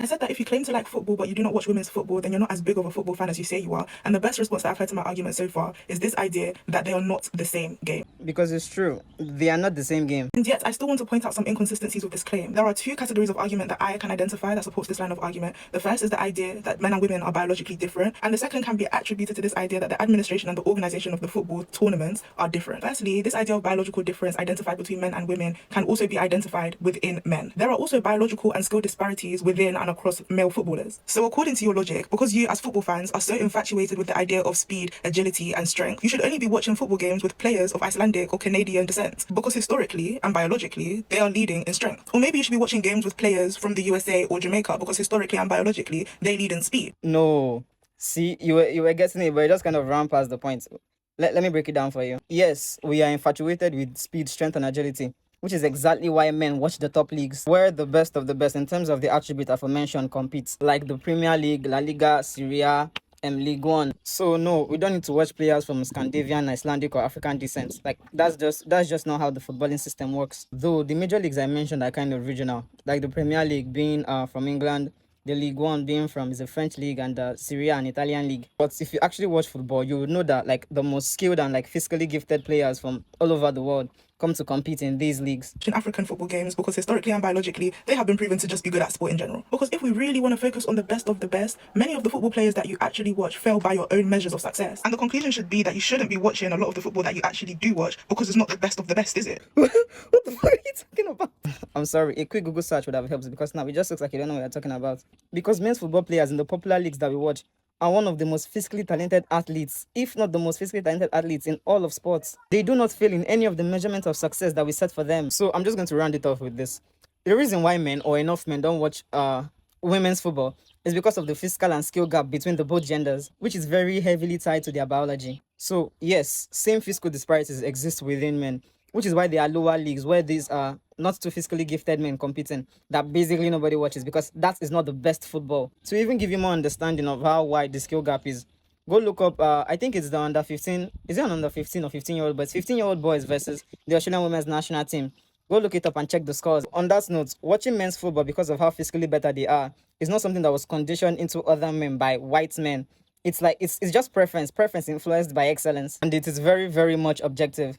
I said that if you claim to like football but you do not watch women's football, then you're not as big of a football fan as you say you are. And the best response that I've heard to my argument so far is this idea that they are not the same game. Because it's true, they are not the same game. And yet, I still want to point out some inconsistencies with this claim. There are two categories of argument that I can identify that supports this line of argument. The first is the idea that men and women are biologically different, and the second can be attributed to this idea that the administration and the organization of the football tournaments are different. Firstly, this idea of biological difference identified between men and women can also be identified within men. There are also biological and skill disparities within and across male footballers. So according to your logic, because you as football fans are so infatuated with the idea of speed, agility, and strength, you should only be watching football games with players of Icelandic or Canadian descent, because historically and biologically, they are leading in strength. Or maybe you should be watching games with players from the USA or Jamaica, because historically and biologically, they lead in speed. No. See, you were getting it, but you just kind of ran past the point. Let me break it down for you. Yes, we are infatuated with speed, strength, and agility, which is exactly why men watch the top leagues, where the best of the best in terms of the attribute aforementioned competes, like the Premier League, La Liga, Serie A, League One. So no, we don't need to watch players from Scandinavian, Icelandic, or African descent. Like that's just not how the footballing system works. Though the major leagues I mentioned are kind of regional, like the Premier League being from England, the League One being from is a French league, and the Serie A, an Italian league. But if you actually watch football, you would know that like the most skilled and like physically gifted players from all over the world come to compete in these leagues. In African football games, because historically and biologically, they have been proven to just be good at sport in general. Because if we really want to focus on the best of the best, many of the football players that you actually watch fail by your own measures of success. And the conclusion should be that you shouldn't be watching a lot of the football that you actually do watch, because it's not the best of the best, is it? What the fuck are you talking about? I'm sorry, a quick Google search would have helped, because now it just looks like you don't know what you're talking about. Because men's football players in the popular leagues that we watch are one of the most physically talented athletes, if not the most physically talented athletes in all of sports. They do not fail in any of the measurements of success that we set for them. So I'm just going to round it off with this. The reason why men or enough men don't watch women's football is because of the physical and skill gap between the both genders, which is very heavily tied to their biology. So yes, same physical disparities exist within men, which is why there are lower leagues where these are not too physically gifted men competing that basically nobody watches, because that is not the best football. To even give you more understanding of how wide the skill gap is, go look up, I think it's the under 15, is it an under 15 or 15-year-old boys? 15-year-old boys versus the Australian women's national team. Go look it up and check the scores. On that note, watching men's football because of how physically better they are is not something that was conditioned into other men by white men. It's like, it's just preference influenced by excellence, and it is very, very much objective.